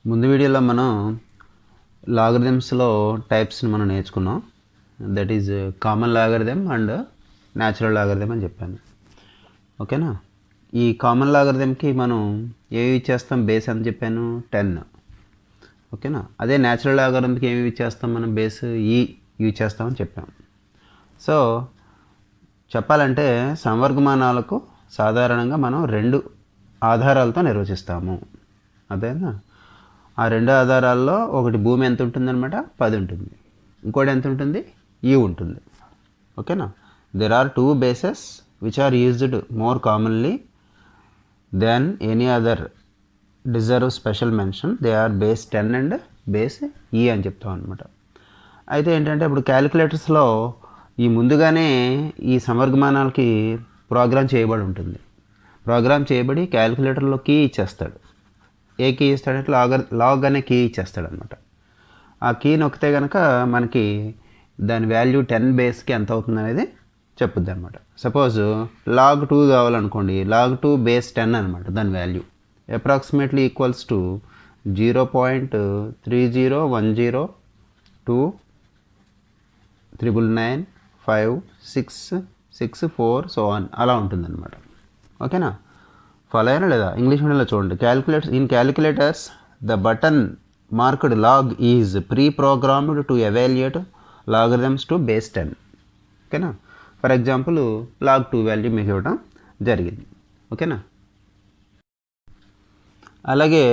ముందు వీడియోలో మనం లాగరిథమ్స్లో టైప్స్ని మనం నేర్చుకున్నాం. That is common logarithm and natural logarithm అని చెప్పాను. ఓకేనా? ఈ కామన్ లాగరిథమ్కి మనం ఏమి ఇచ్చేస్తాం? బేస్ అని చెప్పాను 10. ఓకేనా? అదే న్యాచురల్ లాగరిథమ్కి ఏమి ఇచ్చేస్తాం? మనం బేస్ యూజ్ చేస్తామని చెప్పాం. సో చెప్పాలంటే సంవర్గమానాలకు సాధారణంగా మనం 2 ఆధారాలతో నిర్వచిస్తాము. అదేనా? ఆ 2 ఆధారాల్లో ఒకటి భూమి ఎంత ఉంటుందన్నమాట, 10 ఉంటుంది. ఇంకోటి ఎంత ఉంటుంది, ఉంటుంది. ఓకేనా? There are 2 bases which are used more commonly than any other deserve special mention. They are base 10 and base అని చెప్తాం అనమాట. అయితే ఏంటంటే ఇప్పుడు క్యాలిక్యులేటర్స్లో ఈ ముందుగానే ఈ సంవర్గమానాలకి ప్రోగ్రామ్ చేయబడి ఉంటుంది. ప్రోగ్రామ్ చేయబడి క్యాలిక్యులేటర్లో కీ ఇచ్చేస్తాడు. ఏ కీ ఇస్తాడంటే లాగ్ అనే కీ ఇచ్చేస్తాడు అనమాట. ఆ కీ నొక్కితే కనుక మనకి దాని వాల్యూ 10 బేస్కి ఎంత అవుతుంది అనేది చెప్పుద్ది అనమాట. సపోజ్ లాగ్ 2 కావాలనుకోండి, లాగ్ 2 బేస్ 10 అనమాట. దాని value approximately equals to 0.30102999566 so on అలా ఉంటుందన్నమాట. ఓకేనా? ఫాలో అయ్యారా లేదా? ఇంగ్లీష్ మీడియంలో చూడండి. Calculators the button marked log is pre programmed to evaluate logarithms to base 10. ఓకేనా? ఫర్ ఎగ్జాంపుల్ లాగ్ 2 వాల్యూ మీకు ఇవ్వడం జరిగింది. ఓకేనా? అలాగే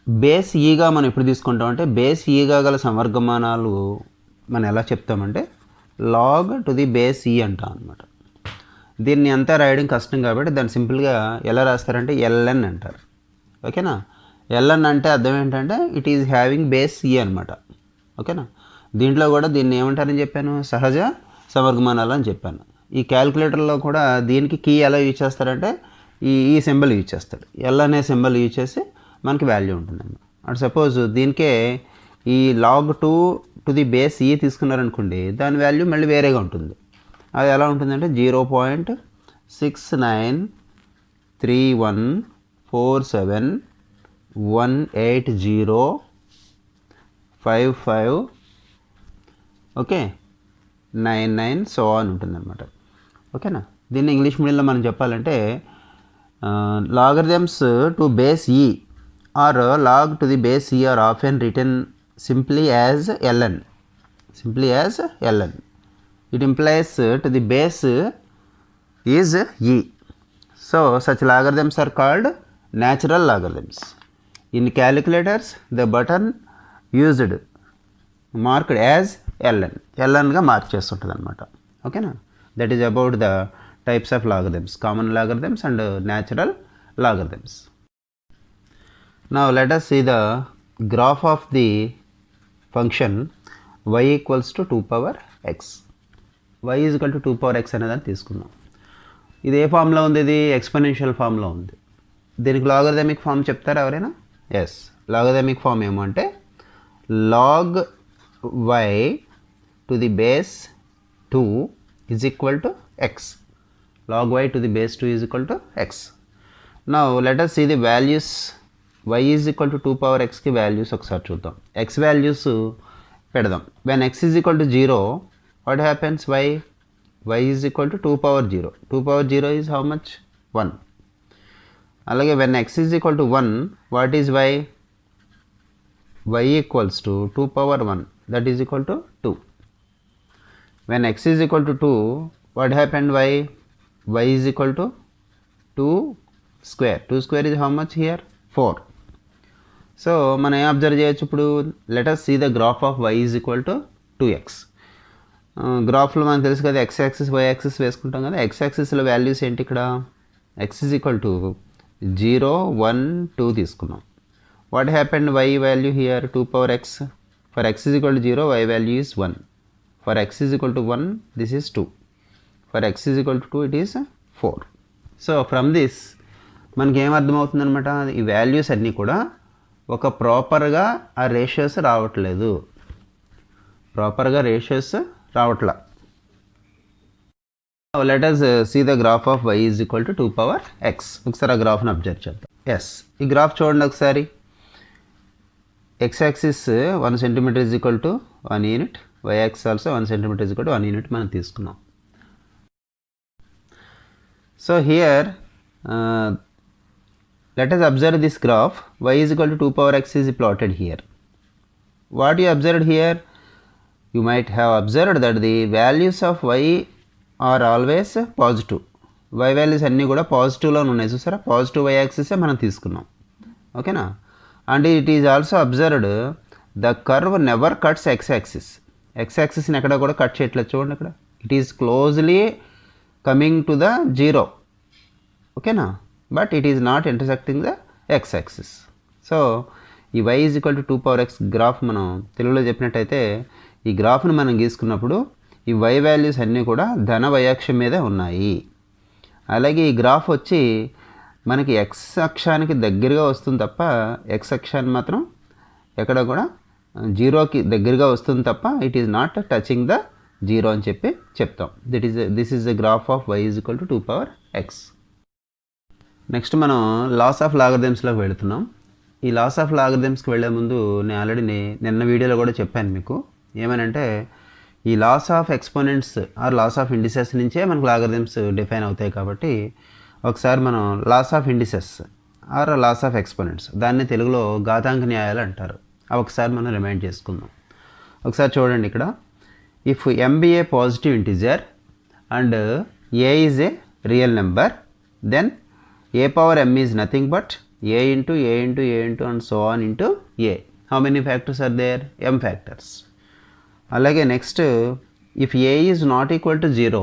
బేస్ ఈగా మనం ఎప్పుడు తీసుకుంటామంటే, బేస్ ఈగా గల సంవర్గమానాలు మనం ఎలా చెప్తామంటే లాగ్ టు ది బేస్ ఈ అంటాం అనమాట. దీన్ని అంతా రాయడం కష్టం కాబట్టి దాన్ని సింపుల్గా ఎలా రాస్తారంటే ఎల్ఎన్ అంటారు. ఓకేనా? ఎల్ఎన్ అంటే అర్థం ఏంటంటే ఇట్ ఈజ్ హ్యావింగ్ బేస్ ఈ అనమాట. ఓకేనా? దీంట్లో కూడా దీన్ని ఏమంటారని చెప్పాను, సహజ సంవర్గమానాలు అని చెప్పాను. ఈ క్యాలిక్యులేటర్లో కూడా దీనికి కీ ఎలా యూజ్ చేస్తారంటే ఈ సింబల్ యూజ్ చేస్తాడు. ఎల్ అనే సింబల్ యూజ్ చేసి మనకి వాల్యూ ఉంటుందన్నమాట. అండ్ సపోజ్ దీనికే ఈ లాగ్ 2 టు ది బేస్ ఈ తీసుకున్నారనుకోండి, దాని వాల్యూ మళ్ళీ వేరేగా ఉంటుంది. అది ఎలా ఉంటుందంటే 0.6931471805 ఓకే 99 సో అని ఉంటుందన్నమాట. ఓకేనా? దీన్ని ఇంగ్లీష్ మీడియంలో మనం చెప్పాలంటే logarithms to base E are log to the base E are often written simply as LN. It implies to the base is e. So such logarithms are called natural logarithms. In calculators the button used marked as ln గా mark చేస్తుంటుంది అనమాట. ఓకేనా? That is about the types of logarithms, common logarithms and natural logarithms. Now let us see the graph of the function y equals to 2 power x. y is equal to 2 power x అనేదాన్ని తీసుకున్నాం. ఇది ఏ ఫామ్లో ఉంది? ఇది exponential ఫామ్లో ఉంది. దీనికి logarithmic form చెప్తారా ఎవరైనా? ఎస్, లాగరిథమిక్ ఫామ్ ఏమంటే log y to the base 2 is equal to X. Log y to the base 2 is equal to X. Now let us see the values. y is equal to 2 power xకి values ఒకసారి చూద్దాం. x values పెడదాం. when x is equal to 0, what happens? y is equal to 2 power 0. 2 power 0 is how much? 1. అలాగే when x is equal to 1, what is y? y equals to 2 power 1, that is equal to 2. when x is equal to 2, what happened? y is equal to 2 square. 2 square is how much here? 4. So మనం ఏం observe చేయొచ్చు ఇప్పుడు? let us see the graph of y is equal to 2x. గ్రాఫ్లో మనకు తెలుసు కదా, X axis why axis వేసుకుంటాం కదా. ఎక్స్ యాక్సిస్లో వాల్యూస్ ఏంటి? ఇక్కడ ఎక్స్ ఈజ్ ఈక్వల్ టు 0 1 2 తీసుకున్నాం. What happened? Y value here 2 power x. For X is equal to 0, Y value is 1. For X is equal to 1, this is 2. For X is equal to 2, it is 4. So from this మనకి ఏం అర్థమవుతుందనమాట, ఈ values అన్నీ కూడా ఒక ప్రాపర్గా ఆ ratios రావట్లేదు. రావట్లా. Let us see the graph of y is equal to 2 power x. ఒకసారి ఆ గ్రాఫ్ని అబ్జర్వ్ చేద్దాం. ఎస్, ఈ గ్రాఫ్ చూడండి ఒకసారి. x-axis 1 centimeter is equal to 1 unit, y-axis also 1 centimeter is equal to 1 unit మనం తీసుకున్నాం. So here let us observe this graph. Y is equal to 2 power x is plotted here. What you observed here? You might have observed that the values of y are always positive. Y values అన్నీ కూడా పాజిటివ్లో ఉన్నాయి, చూసారా? Positive y axis మనం తీసుకున్నాం, ఓకేనా? And it is also observed the curve never cuts x axis. x యాక్సిస్ని ఎక్కడ కూడా కట్ చేయట్లేదు, చూడండి ఇక్కడ. It is closely coming to the zero, ఓకేనా? But it is not intersecting the x axis. So ఈ y is equal to 2 power x graph మనం తెలుగులో చెప్పినట్టయితే, ఈ గ్రాఫ్ను మనం గీసుకున్నప్పుడు ఈ y వాల్యూస్ అన్నీ కూడా ధన y-అక్షం మీదే ఉన్నాయి. అలాగే ఈ గ్రాఫ్ వచ్చి మనకి x అక్షానికి దగ్గరగా వస్తుంది తప్ప x అక్షాన్ని మాత్రం ఎక్కడ కూడా జీరోకి దగ్గరగా వస్తుంది తప్ప it is not touching the zero అని చెప్పి చెప్తాం. This is the graph of y is equal to 2 power x. Next మనం లాస్ ఆఫ్ లాగరిథమ్స్లోకి వెళుతున్నాం. ఈ లాస్ ఆఫ్ లాగరిథమ్స్కి వెళ్ళే ముందు నేను ఆల్రెడీ నిన్న వీడియోలో కూడా చెప్పాను మీకు ఏమనంటే, ఈ laws of exponents or laws of indices నుంచే మనకు లాగరిథమ్స్ డిఫైన్ అవుతాయి. కాబట్టి ఒకసారి మనం laws of indices or laws of exponents, దాన్ని తెలుగులో ఘాతాంక న్యాయాలు అంటారు. అవి ఒకసారి మనం రిమైండ్ చేసుకుందాం. ఒకసారి చూడండి ఇక్కడ, if m be a positive integer and a is a real number, then a power m is nothing but a into a into a into and so on into a. How many factors are there? m factors. అలాగే next, if a is not equal to 0,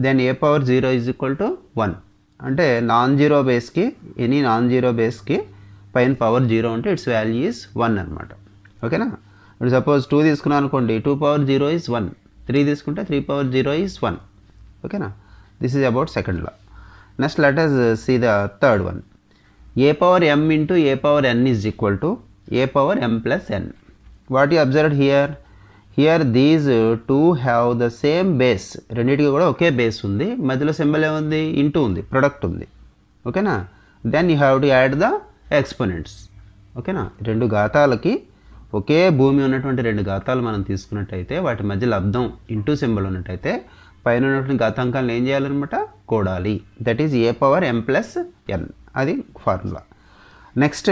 then a power 0 is equal to 1. అంటే non zero బేస్కి, any non zero బేస్కి పైన power 0 ఉంటే it's value is 1 అనమాట, ఓకేనా? ఇప్పుడు suppose 2 తీసుకున్నాను అనుకోండి, 2 power 0 ఈజ్ 1. 3 తీసుకుంటే 3 power 0 ఈజ్ 1, ఓకేనా? This is about second law. Next let us see the third one. a power m into a power n is equal to a power m plus n. What you observed here? Here these two have the same base. రెండింటికి కూడా ఒకే base ఉంది, మధ్యలో symbol ఏముంది? Into ఉంది, product ఉంది, ఓకేనా? Then you have to add the exponents, ఓకేనా? రెండు ఘాతాలకి ఒకే భూమి ఉన్నటువంటి రెండు ఘాతాలు మనం తీసుకున్నట్టయితే వాటి మధ్య లబ్ధం ఇంటూ సింబల్ ఉన్నట్టయితే పైన ఉన్నటువంటి ఘాతాంకాలను ఏం చేయాలన్నమాట? కూడాలి. That is A power m plus n. అది ఫార్ములా. నెక్స్ట్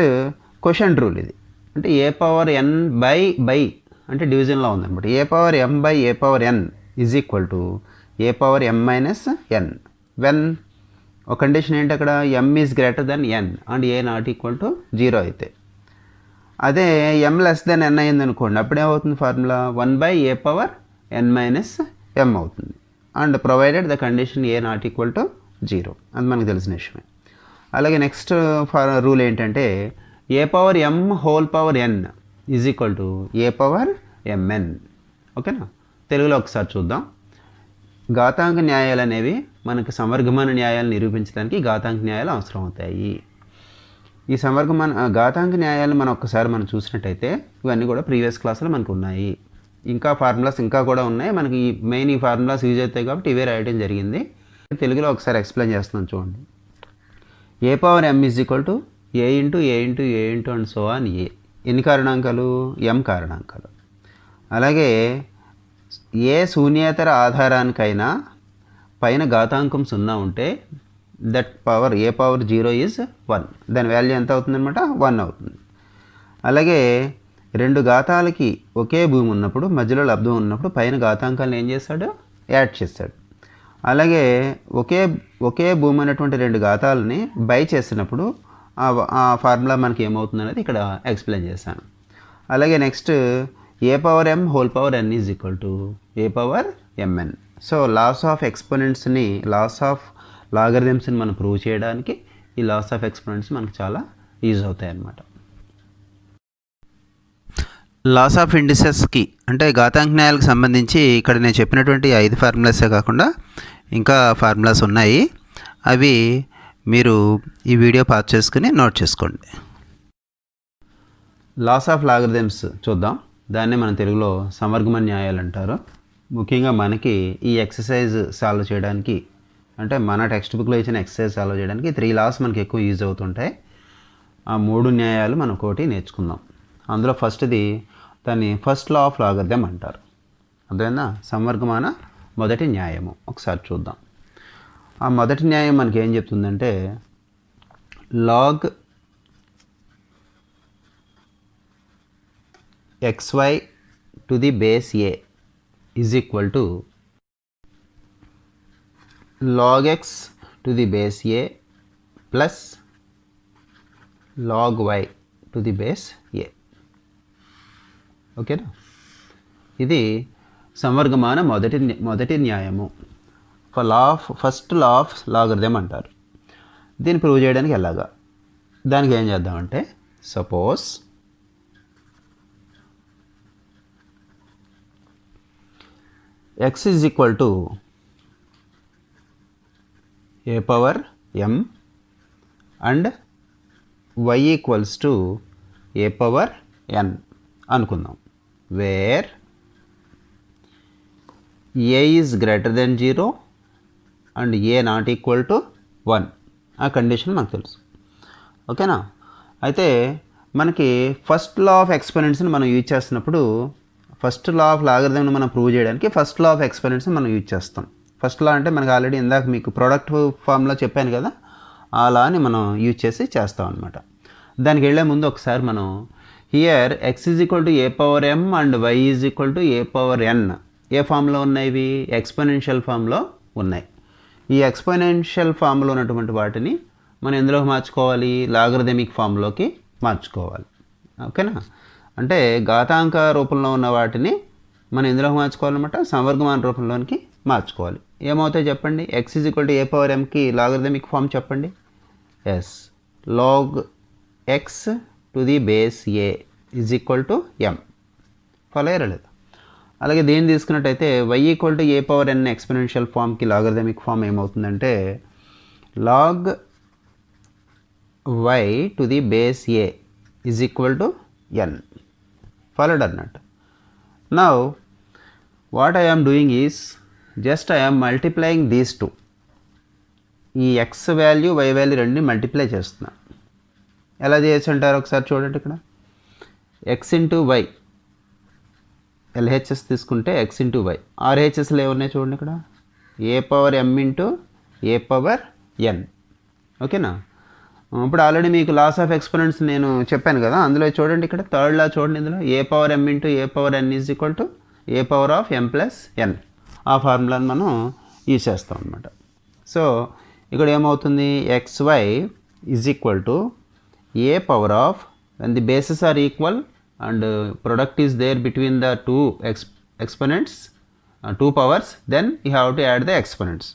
క్వశ్చన్ రూల్ ఇది. అంటే ఏ పవర్ n బై అంటే డివిజన్లో ఉందన్నమాట. A power m by A power n is equal to A power m minus n. When ఒక condition ఏంటి అక్కడ? m is greater than n and A not equal to 0 అయితే. అదే m less than n అయింది అనుకోండి, అప్పుడేమవుతుంది formula? 1 by A power n minus m అవుతుంది. And provided the condition A not equal to 0, అది మనకు తెలిసిన విషయమే. అలాగే నెక్స్ట్ రూల్ ఏంటంటే, A power m whole power n is equal to A power mn, ఓకేనా? తెలుగులో ఒకసారి చూద్దాం. ఘాతాంక న్యాయాలు అనేవి మనకు సమవర్గమాన న్యాయాలు నిరూపించడానికి ఘాతాంక న్యాయాలు అవసరం అవుతాయి. ఈ ఘాతాంక న్యాయాలు మనం చూసినట్టయితే ఇవన్నీ కూడా ప్రీవియస్ క్లాసులో మనకు ఉన్నాయి. ఇంకా ఫార్ములాస్ ఇంకా కూడా ఉన్నాయి మనకి. మెయిన్ ఈ ఫార్ములాస్ యూజ్ అవుతాయి కాబట్టి ఇవే రాయడం జరిగింది. తెలుగులో ఒకసారి ఎక్స్ప్లెయిన్ చేస్తున్నాను చూడండి. A power m is equal to A into A into A into and so on A. ఎన్ని కారణాంకాలు? m కారణాంకాలు. అలాగే ఏ శూన్యేతర ఆధారానికైనా పైన ఘాతాంకం 0 ఉంటే that power A power 0 is 1. దాని వాల్యూ ఎంత అవుతుందన్నమాట? 1 అవుతుంది. అలాగే రెండు ఘాతాలకి ఒకే భూమి ఉన్నప్పుడు, మధ్యలో లబ్ధం ఉన్నప్పుడు పైన ఘాతాంకాలను ఏం చేస్తాడు? యాడ్ చేస్తాడు. అలాగే ఒకే భూమి అన్నటువంటి రెండు ఘాతాలని బై చేసినప్పుడు ఆ ఫార్ములా మనకి ఏమవుతుంది అనేది ఇక్కడ ఎక్స్ప్లెయిన్ చేశాను. అలాగే next, A power m whole power n is equal to A power mn. So laws of ఎక్స్పోనెంట్స్ని, లాస్ ఆఫ్ లాగరిథమ్స్ని మనం ప్రూవ్ చేయడానికి ఈ లాస్ ఆఫ్ ఎక్స్పోనెంట్స్ మనకు చాలా యూజ్ అవుతాయి అన్నమాట. లాస్ ఆఫ్ ఇండిసెస్కి అంటే ఘాతాంక న్యాయాలకు సంబంధించి ఇక్కడ నేను చెప్పినటువంటి 5 ఫార్ములాసే కాకుండా ఇంకా ఫార్ములాస్ ఉన్నాయి. అవి మీరు ఈ వీడియో పాస్ చేసుకుని నోట్ చేసుకోండి. లాస్ ఆఫ్ లాగరిథమ్స్ చూద్దాం. దాన్నే మన తెలుగులో సమవర్గమ న్యాయాలు అంటారు. ముఖ్యంగా మనకి ఈ ఎక్సర్సైజ్ సాల్వ్ చేయడానికి, అంటే మన టెక్స్ట్ బుక్లో ఇచ్చిన ఎక్సర్సైజ్ సాల్వ్ చేయడానికి 3 లాస్ మనకి ఎక్కువ యూజ్ అవుతుంటాయి. ఆ 3 న్యాయాలు మనం ఒకటి నేర్చుకుందాం. అందులో ఫస్ట్ది దాన్ని ఫస్ట్ లా ఆఫ్ లాగరిథం అంటారు. అర్థమైందా? సంవర్గమాన మొదటి న్యాయము. ఒకసారి చూద్దాం. ఆ మొదటి న్యాయం మనకి ఏం చెప్తుందంటే log xy to the base a is equal to log x to the base a plus log y to the base a. ఓకేనా? ఇది సంవర్గమాన మొదటి న్యాయము. ఫస్ట్ లా ఆఫ్ లాగరిథం అంటారు. దీన్ని ప్రూవ్ చేయడానికి ఎలాగా? దానికి ఏం చేద్దామంటే suppose x is equal to a power m and y equals to a power n అనుకుందాం. Where a is greater than 0 and a not equal to 1. ఆ కండిషన్ మనకు తెలుసు. ఓకేనా? అయితే మనకి ఫస్ట్ లా ఆఫ్ ఎక్స్పెరెన్స్ని మనం యూజ్ చేస్తున్నప్పుడు ఫస్ట్ లా ఆఫ్ లాగరిథంని మనం ప్రూవ్ చేయడానికి ఫస్ట్ లా ఆఫ్ ఎక్స్పెరెన్స్ని మనం యూజ్ చేస్తాం. ఫస్ట్ లా అంటే మనకు ఆల్రెడీ ఇందాక మీకు ప్రోడక్ట్ ఫామ్లో చెప్పాను కదా, ఆ లాని మనం యూజ్ చేసి చేస్తాం అనమాట. దానికి వెళ్ళే ముందు ఒకసారి మనం here x is equal to A power m and y is equal to A power n ఏ ఫామ్లో ఉన్నాయి? ఇవి ఎక్స్పోనెన్షియల్ ఫామ్లో ఉన్నాయి. ఈ ఎక్స్పోనెన్షియల్ ఫామ్లో ఉన్నటువంటి వాటిని మనం ఎందులోకి మార్చుకోవాలి? లాగరిథమిక్ ఫామ్లోకి మార్చుకోవాలి. ఓకేనా? అంటే ఘాతాంక రూపంలో ఉన్న వాటిని మనం ఎందులోకి మార్చుకోవాలన్నమాట? సంవర్గమాన రూపంలోనికి మార్చుకోవాలి. ఏమవుతాయి చెప్పండి? x is equal to A power mకి లాగరిథమిక్ ఫామ్ చెప్పండి. Yes, log x to the base a is equal to m. Follow అయ్యారా లేదా? అలాగే దేన్ని తీసుకున్నట్టయితే y equal to A power n exponential ఫామ్కి లాగరిథమిక్ ఫామ్ ఏమవుతుందంటే log y to the base a is equal to n. Followed అన్నట్టు. Now what I am doing is just I am multiplying these two. ఈ x value y value రెండుని multiply చేస్తున్నా. ఎలా చేయొచ్చు అంటారు? ఒకసారి చూడండి. ఇక్కడ x ఇంటూ y, LHS తీసుకుంటే x ఇంటూ y, RHSలు ఏమున్నాయి చూడండి. ఇక్కడ ఏ power m into A power n. ఓకేనా? ఇప్పుడు ఆల్రెడీ మీకు లాస్ ఆఫ్ ఎక్స్పోనెంట్స్ నేను చెప్పాను కదా, అందులో చూడండి. ఇక్కడ థర్డ్ లా చూడండి. ఇందులో A power m into A power n is equal to A power of m plus n. ఆ ఫార్ములాని మనం యూజ్ చేస్తాం అనమాట. సో ఇక్కడ ఏమవుతుంది? xy is equal to A power of, when the bases are equal and product is there between the two exponents, two powers, then you have to add the exponents.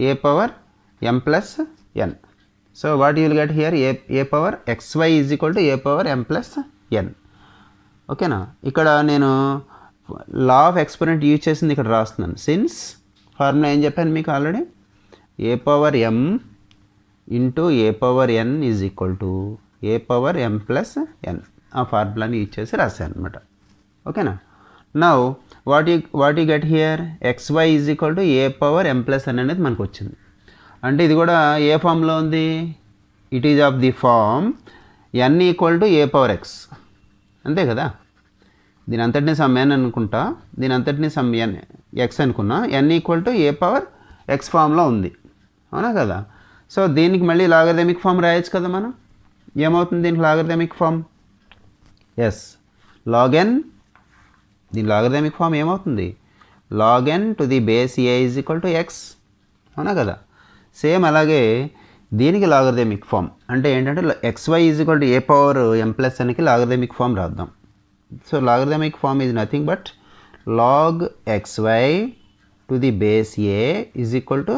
A power m plus n. So what you will get here? A power xy is equal to a power m plus n. ఓకేనా? ఇక్కడ నేను law of exponent use చేసింది ఇక్కడ రాస్తున్నాను. Since formula ఏం చెప్పాను మీకు already? A power m into A power n is equal to A power m plus n. ఆ ఫార్ములాని యూజ్ చేసి రాశాను అనమాట. ఓకేనా? Now what you get here? xy is equal to A power m plus n అనేది మనకు వచ్చింది. అంటే ఇది కూడా ఏ ఫామ్లో ఉంది? It is of the form n equal to A power x. అంతే కదా? దీని అంతటిని సమ్ n అనుకుంటా, దీని అంతటిని సమ్ n x అనుకున్నా, n equal to A power x ఫామ్లో ఉంది. అవునా కదా? సో దీనికి మళ్ళీ లాగరిథమిక్ ఫామ్ రాయొచ్చు కదా మనం. ఏమవుతుంది దీనికి logarithmic form? Yes, log n. దీని లాగరిథమిక్ ఫామ్ ఏమవుతుంది? Log n to the base a is equal to x. అవునా కదా? సేమ్ అలాగే దీనికి లాగరిథమిక్ ఫామ్ అంటే ఏంటంటే xy is equal to A power m plus nకి లాగరిథమిక్ ఫామ్ రాద్దాం. So logarithmic form is nothing but log xy to the base a is equal to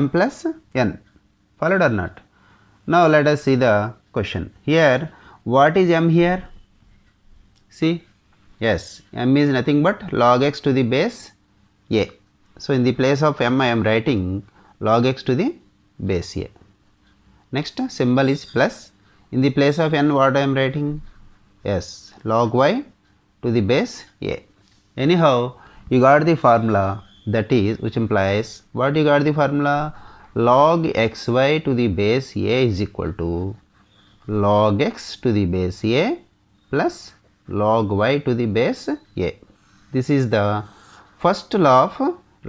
m plus n. Followed or not? Now let us see the question. Here what is m here? See, yes, m is nothing but log x to the base a. So in the place of m I am writing log x to the base a. Next symbol is plus. In the place of n what I am writing? Yes, log y to the base a. Anyhow, you got the formula, that is, which implies what you got the formula? Log xy to the base a is equal to log x to the base a plus log y to the base a. This is the first law of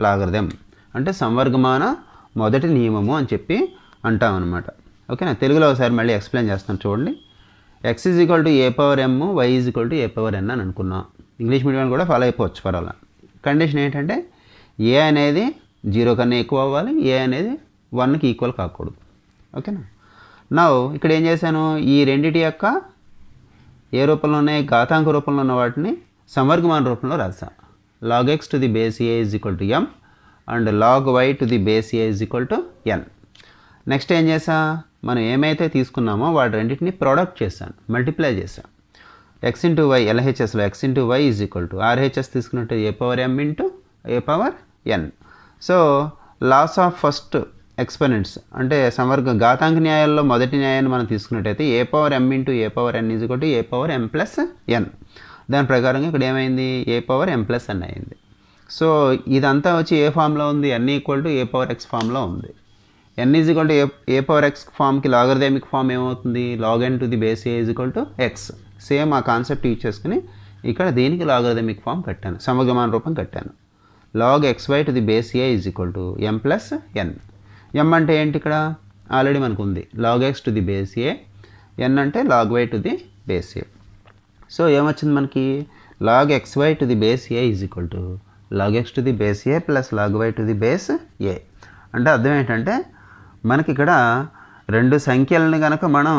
logarithm. అంటే సంవర్గమాన మొదటి నియమము అని చెప్పి అంటాం అనమాట. ఓకేనా, తెలుగులో ఒకసారి మళ్ళీ ఎక్స్ప్లెయిన్ చేస్తాను చూడండి. x is equal to A power M, Y is equal to A power N అని అనుకున్నాం. ఇంగ్లీష్ మీడియం కూడా ఫాలో అయిపోవచ్చు పర్వాలా. కండిషన్ ఏంటంటే ఏ అనేది 0 కన్నా ఎక్కువ అవ్వాలి, ఏ అనేది 1కి ఈక్వల్ కాకూడదు. ఓకేనా, నా ఇక్కడ ఏం చేశాను, ఈ రెండిటి యొక్క ఏ రూపంలో ఉన్నాయి, ఘాతాంక రూపంలో ఉన్న వాటిని సంవర్గమాన రూపంలో రాసా. log x to the base a is equal to m and log y to the base a is equal to n. Next ఏం చేసా, మనం ఏమైతే తీసుకున్నామో వాటి రెండింటిని ప్రోడక్ట్ చేశాను, మల్టిప్లై చేశాను. x ఇంటూ వై, ఎల్హెచ్ఎస్లో x into Y is equal to RHS తీసుకున్నట్టు A power M into A power N. So laws of first exponents అంటే ఘాతాంక న్యాయాల్లో మొదటి న్యాయాన్ని మనం తీసుకున్నట్టయితే A power M into A power N is equal to A power M plus N. దాని ప్రకారంగా ఇక్కడ ఏమైంది, ఏ పవర్ ఎమ్ ప్లస్ ఎన్ అయింది. సో ఇదంతా వచ్చి ఏ ఫామ్లో ఉంది, N equal to A power X ఫామ్లో ఉంది. N is equal to A power X ఫామ్కి లాగరిథమిక్ ఫామ్ ఏమవుతుంది, log N to the base A is equal to X. Same ఆ కాన్సెప్ట్ యూజ్ చేసుకుని ఇక్కడ దీనికి లాగరిథమిక్ ఫామ్ కట్టాను, సమగమాన రూపం కట్టాను. Log X Y to the base A is equal to M plus N. M అంటే ఏంటి, ఇక్కడ ఆల్రెడీ మనకు ఉంది log X to the base A, N అంటే log Y to the base A. So ఏమొచ్చింది మనకి, log X Y to the base A is equal to log X to the base A plus log Y to the base A. అంటే అర్థం ఏంటంటే మనకి ఇక్కడ రెండు సంఖ్యలను కనుక మనం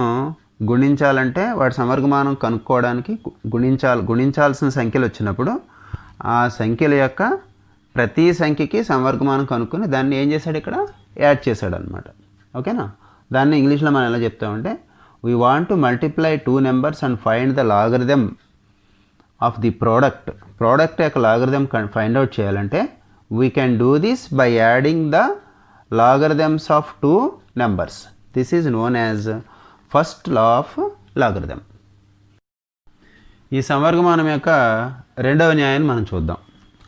గుణించాలంటే వాటి సమవర్గమానం కనుక్కోవడానికి గుణించాల్సిన సంఖ్యలు వచ్చినప్పుడు ఆ సంఖ్యల యొక్క ప్రతి సంఖ్యకి సమవర్గమానం కనుక్కొని దాన్ని ఏం చేశాడు, ఇక్కడ యాడ్ చేశాడు అనమాట. ఓకేనా, దాన్ని ఇంగ్లీష్లో మనం ఎలా చెప్తామంటే, we want to multiply 2 numbers and find the logarithm of the product యొక్క లాగరిథం ఫైండ్ అవుట్ చేయాలంటే we can do this by adding the logarithms of 2 numbers. This is known as first law of logarithm. ఈ సంవర్గమానం యొక్క రెండవ న్యాయాన్ని మనం చూద్దాం.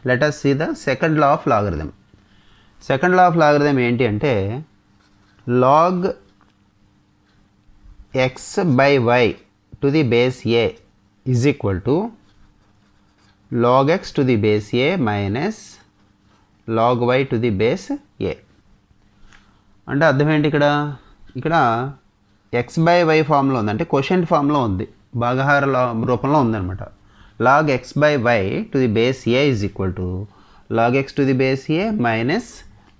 Let us see the second law of logarithm. Second law of logarithm ఏంటి అంటే, log X by Y to the base A is equal to log X to the base A minus log Y to the base A. అంటే అర్థం ఏంటి, ఇక్కడ X by why ఫామ్లో ఉంది, అంటే క్వోషియంట్ ఫామ్లో ఉంది, భాగహార రూపంలో ఉందన్నమాట. log x by y to the base a is equal to log x to the base a minus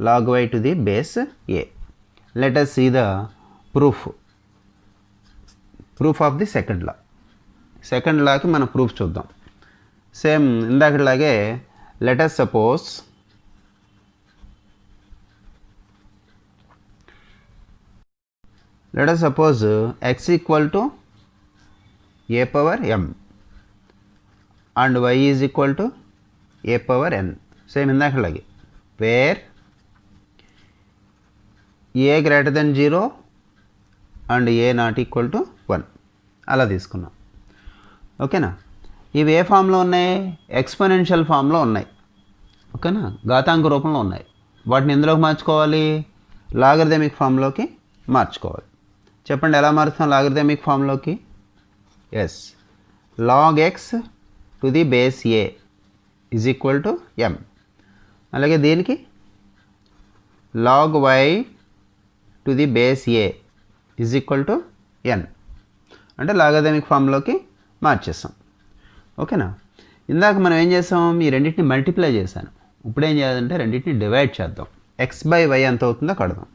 log y to the base a. Let us see the proof of the second law. Second లాకి మనం proof చూద్దాం. Same ఇందాకలాగే let us suppose x equal to a power m and y is equal to a power n. సేమ్ ఇందాకలాగే where a greater than 0 and a not equal to 1 అలా తీసుకున్నాం. ఓకేనా, ఇవి ఏ ఫామ్లో ఉన్నాయి, ఎక్స్పోనెన్షియల్ ఫామ్లో ఉన్నాయి. ఓకేనా, ఘాతాంక రూపంలో ఉన్నాయి. వాటిని ఎందులోకి మార్చుకోవాలి, లాగరిథమిక్ ఫామ్లోకి మార్చుకోవాలి. చెప్పండి ఎలా మారుస్తాం లాగరిథమిక్ ఫామ్లోకి. Yes, log X to the base A is equal to M. అలాగే దీనికి log Y to the base A is equal to N. అంటే లాగరిథమిక్ ఫామ్లోకి మార్చేస్తాం. ఓకేనా, ఇందాక మనం ఏం చేస్తాం, ఈ రెండింటిని మల్టిప్లై చేశాను. ఇప్పుడు ఏం చేయాలంటే రెండింటిని డివైడ్ చేద్దాం. ఎక్స్ బై వై ఎంత అవుతుందో కడదాం.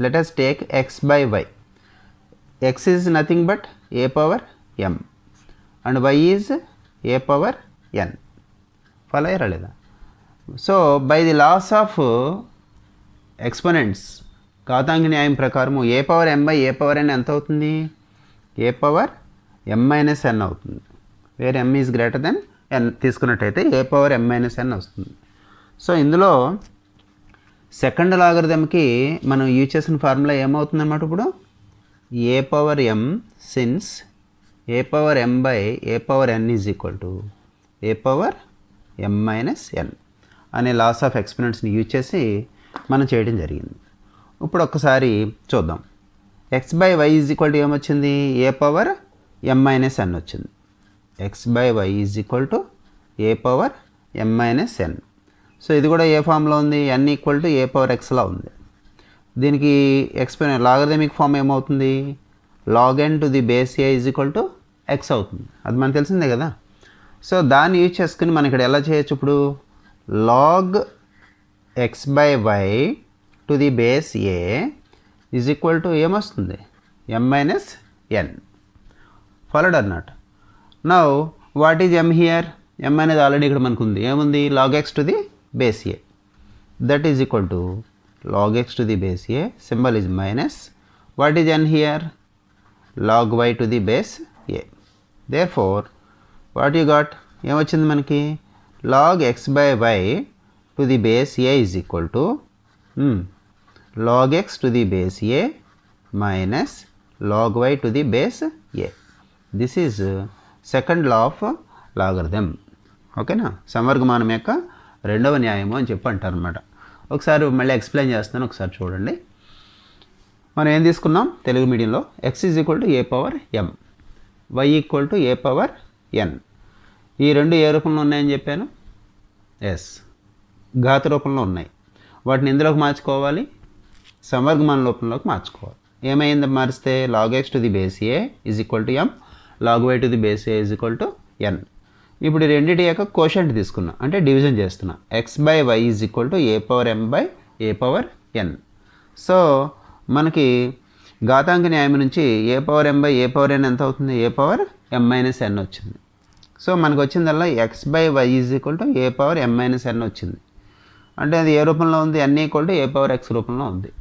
Let us take X by Y. X is nothing but A power M and Y is A power N. Follow అయ్యారా లేదా? So by the laws of exponents, ఘాతాంక న్యాయం ప్రకారము A power M by A power N ఎంత అవుతుంది, A power M minus N అవుతుంది. Where M is greater than N తీసుకున్నట్టయితే A power M minus ఎన్ వస్తుంది. సో ఇందులో సెకండ్ లాగరిథంకి మనం యూజ్ చేసిన ఫార్ములా ఏమవుతుంది అన్నమాట. ఇప్పుడు A power M since A power M by A power N is equal to A power M minus N అనే laws of ఎక్స్పోనెంట్స్ని use చేసి మనం చేయడం జరిగింది. ఇప్పుడు ఒక్కసారి చూద్దాం. X by Y is equal to ఏమొచ్చింది, A power m minus n వచ్చింది. x/y is equal to a power m minus n. So ఇది కూడా ఏ ఫామ్లో ఉంది, n equal to a power x లా ఉంది. దీనికి లాగరిథమిక్ ఫామ్ ఏమవుతుంది, log n to the base a is equal to x అవుతుంది. అది మనకు తెలిసిందే కదా. సో దాన్ని యూజ్ చేసుకుని మనం ఇక్కడ ఎలా చేయొచ్చు, ఇప్పుడు log x/y to the base a is equal to ఏమొస్తుంది, m minus n. Followed or not? Now what is m here? m అనేది ఆల్రెడీ ఇక్కడ మనకు ఉంది, ఏముంది, log x to the base a, that is equal to log x to the base a, symbol is minus. What is n here? Log y to the base a. Therefore, what you got? ఏం వచ్చింది మనకి, log x/y to the base a is equal to log x to the base a minus log y to the base a. This is second law of logarithm. ఓకేనా, సమవర్గమానం యొక్క రెండవ న్యాయము అని చెప్పి అంటారు అన్నమాట. ఒకసారి మళ్ళీ ఎక్స్ప్లెయిన్ చేస్తాను, ఒకసారి చూడండి. మనం ఏం తీసుకున్నాం తెలుగు మీడియంలో, x is equal to a power m, y equal to a power n. ఈ రెండు ఏ రూపంలో ఉన్నాయని చెప్పాను, ఎస్, ఘాత రూపంలో ఉన్నాయి. వాటిని ఎందులోకి మార్చుకోవాలి, సమవర్గమాన రూపంలోకి మార్చుకోవాలి. ఏమైంది మారిస్తే, log x to the base a is equal to m, log y to the base a is equal to n. ఇప్పుడు ఈ రెండింటి యొక్క కోషంట్ తీసుకున్నా, అంటే డివిజన్ చేస్తున్నా. x/y is equal to a power m by a power n. So మనకి ఘాతాంక న్యాయం నుంచి a power m by a power n ఎంత అవుతుంది, a power m minus n వచ్చింది. సో మనకు వచ్చిందల్లా x/y is equal to a power m minus n వచ్చింది. అంటే అది ఏ రూపంలో ఉంది, n equal to a power x రూపంలో ఉంది,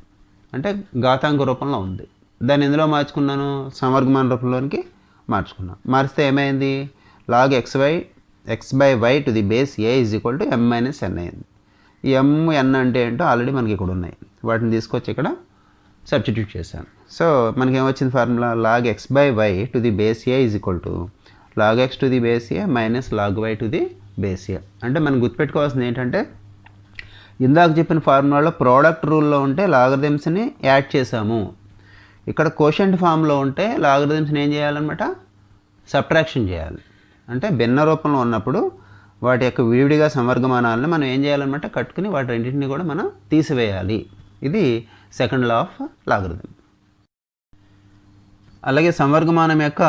అంటే ఘాతాంక రూపంలో ఉంది. దాన్ని ఎందులో మార్చుకున్నాను, సమవర్గమాన రూపంలోనికి మార్చుకున్నాను. మారిస్తే ఏమైంది, log x/y to the base a is equal to m minus n అయింది. ఈ m n అంటే ఏంటో ఆల్రెడీ మనకి ఇక్కడ ఉన్నాయి, వాటిని తీసుకొచ్చి ఇక్కడ సబ్స్టిట్యూట్ చేశాను. సో మనకి ఏమొచ్చింది formula, log x/y to the base a is equal to log x to the base a minus log y to the base a. అంటే మనం గుర్తుపెట్టుకోవాల్సింది ఏంటంటే, ఇందాక చెప్పిన ఫార్ములాలో ప్రోడక్ట్ రూల్లో ఉంటే లాగరిథమ్స్ని యాడ్ చేసాము, ఇక్కడ కోషంట్ ఫామ్లో ఉంటే లాగరిథమ్స్ని ఏం చేయాలన్నమాట, సబ్ట్రాక్షన్ చేయాలి. అంటే భిన్న రూపంలో ఉన్నప్పుడు వాటి యొక్క విడివిడిగా సమవర్గమానాలను మనం ఏం చేయాలన్నమాట, కట్టుకుని వాటి రెండింటిని కూడా మనం తీసివేయాలి. ఇది సెకండ్ లా ఆఫ్ లాగరిథం. అలాగే సమవర్గమానం యొక్క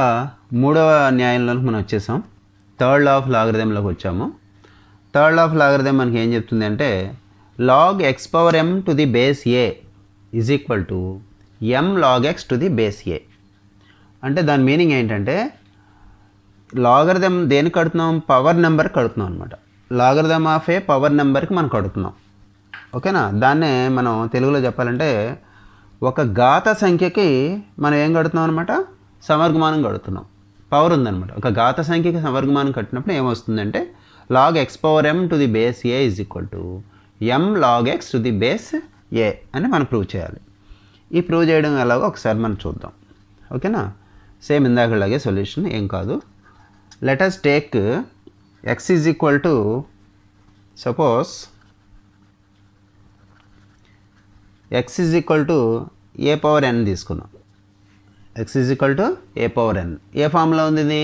మూడవ న్యాయంలోకి మనం వచ్చేసాం, థర్డ్ లా ఆఫ్ లాగరిథంలోకి వచ్చాము. థర్డ్ లా ఆఫ్ లాగరిథం మనకి ఏం చెప్తుంది అంటే, log x power m to the base a is equal to m log x to the base a. అంటే దాని మీనింగ్ ఏంటంటే, లాగరిథం దేనికి కడుతున్నాం, పవర్ నెంబర్ కడుతున్నాం అనమాట. లాగరిథం ఆఫ్ ఏ పవర్ నెంబర్కి మనం కడుతున్నాం. ఓకేనా, దాన్నే మనం తెలుగులో చెప్పాలంటే ఒక ఘాత సంఖ్యకి మనం ఏం కడుతున్నాం అనమాట, సమవర్గమానం కడుతున్నాం. పవర్ ఉందన్నమాట. ఒక ఘాత సంఖ్యకి సమవర్గమానం కట్టినప్పుడు ఏమొస్తుందంటే, log x power m to the base a is equal to m log x to the base a అని మనం ప్రూవ్ చేయాలి. ఈ ప్రూవ్ చేయడం ఎలాగో ఒకసారి మనం చూద్దాం. ఓకేనా, సేమ్ ఇందాకలాగే సొల్యూషన్ ఏం కాదు. let us take x is equal to, suppose x is equal to a power n తీసుకున్నాం. x is equal to a power n ఏ ఫామ్లో ఉంది, ఇది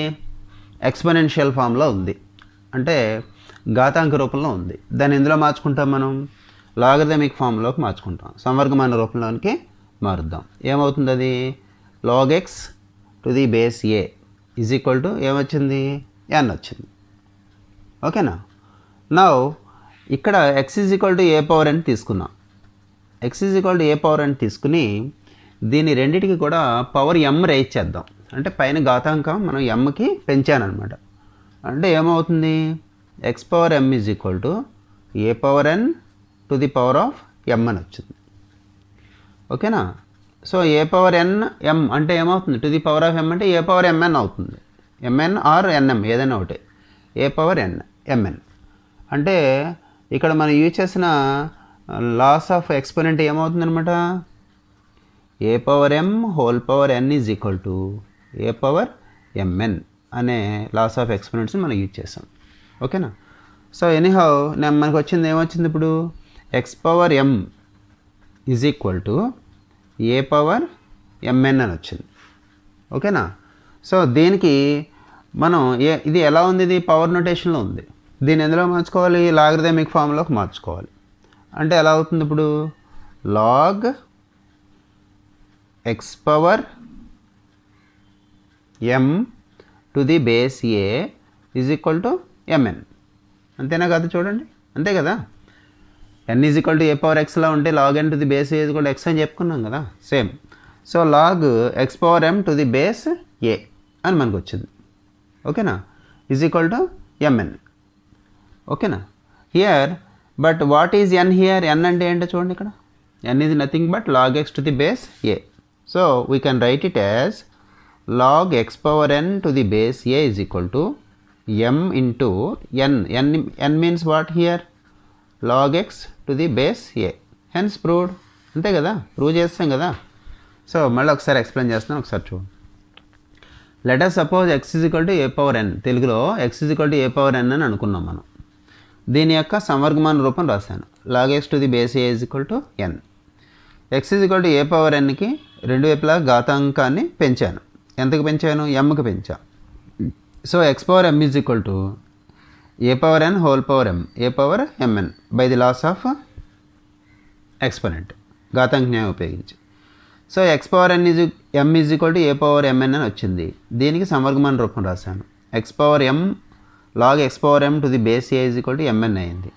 ఎక్స్పోనెన్షియల్ ఫామ్లో ఉంది, అంటే ఘాతాంక రూపంలో ఉంది. దాన్ని ఎందులో మార్చుకుంటాం మనం, లాగరిథమిక్ ఫామ్లోకి మార్చుకుంటాం, సమవర్గమాన రూపంలోనికి మారుద్దాం. ఏమవుతుంది అది, log x to the base a is equal to ఏమొచ్చింది, n వచ్చింది. ఓకేనా, నౌ ఇక్కడ x is equal to A power n తీసుకున్నాం. x is equal to A power n తీసుకుని దీని రెండింటికి కూడా పవర్ m రైజ్ చేద్దాం. అంటే పైన ఘాతాంకం మనం mకి పెంచానమాట. అంటే ఏమవుతుంది, x power m is equal to A power n to the power of m అని వచ్చింది. ఓకేనా, సో ఏ పవర్ n m అంటే ఏమవుతుంది, to the power of m అంటే ఏ పవర్ mn అవుతుంది. mn ఆర్ nm ఏదైనా ఒకటి, ఏ పవర్ n mn. అంటే ఇక్కడ మనం యూజ్ చేసిన లాస్ ఆఫ్ ఎక్స్పోనెంట్ ఏమవుతుంది అనమాట, A power m whole power n is equal to A power mn అనే లాస్ ఆఫ్ ఎక్స్పోనెంట్స్ని మనం యూజ్ చేసాం. ఓకేనా, సో ఎనీహౌ మనకు వచ్చింది ఏమొచ్చింది ఇప్పుడు, X power m is equal to A power mn అని వచ్చింది. ఓకేనా, సో దీనికి మనం ఇది ఎలా ఉంది, ఇది పవర్ నొటేషన్లో ఉంది. దీన్ని ఎందులో మార్చుకోవాలి, లాగరిథమిక్ ఫామ్లోకి మార్చుకోవాలి. అంటే ఎలా అవుతుంది ఇప్పుడు, log X power m to the base a is equal to mn. అంతేనా కదా, చూడండి అంతే కదా. n is equal to a power x లా ఉంటే log n to the base a is equal to x అని చెప్పుకున్నాం కదా, same. So log X power m to the base a అని మనకు వచ్చింది. ఓకేనా, ఈజ్ ఈక్వల్ టు mn. ఓకేనా. Here but what is n here, n అంటే ఏంటో చూడండి ఇక్కడ, n is nothing but log X to the base a. So we can write it as log x power n to the base a is equal to m into n means what here, log x to the base a, hence proved. అంతే కదా, prove చేస్తాం కదా. So మళ్ళీ ఒకసారి explain చేస్తాను, ఒకసారి చూడండి. Let us suppose x is equal to a power n, తెలుగులో x is equal to a power n అని అనుకున్నాం మనం. దీని యొక్క సమవర్గమాన రూపం రాశాను, log x to the base a is equal to n. x is equal to a power nకి రెండు వైపులా ఘాతాంకాన్ని పెంచాను. ఎంతకు పెంచాను, mకి పెంచా. So X power m is equal to A power n whole power m, A power mn by the laws of exponent, ఘాతాంక న్యాయం ఉపయోగించి. So X power m is equal to A power mn అని వచ్చింది. దీనికి సమవర్గమాన రూపం రాశాను, X power m log X power m to the base a is equal to mn అయింది.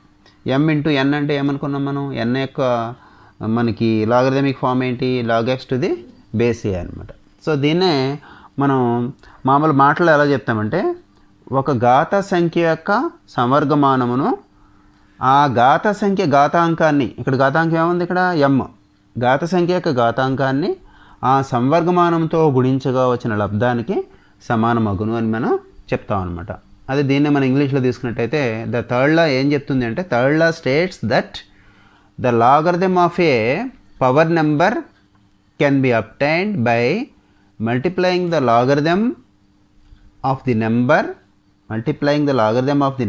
m ఇంటూ n అంటే ఏమనుకున్నాం మనం, n యొక్క మనకి లాగరిథమిక్ ఫామ్ ఏంటి, log X to the base a అనమాట. సో దీన్నే మనం మామూలు మాటలు ఎలా చెప్తామంటే, ఒక ఘాత సంఖ్య యొక్క సమవర్గమానమును ఆ ఘాత సంఖ్య ఘాతాంకాన్ని, ఇక్కడ ఘాతాంకం ఏముంది, ఇక్కడ m, ఘాత సంఖ్య యొక్క ఘాతాంకాన్ని ఆ సంవర్గమానంతో గుణించగా వచ్చిన లబ్ధానికి సమానమగును అని మనం చెప్తాం అనమాట. అదే దీన్ని మనం ఇంగ్లీష్లో తీసుకున్నట్టయితే ద థర్డ్ లా ఏం చెప్తుంది అంటే, third law states that the logarithm of A power number can be obtained by multiplying the logarithm of the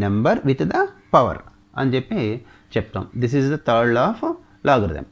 number with the power అని చెప్పి చెప్తాం. This is the third law of logarithm.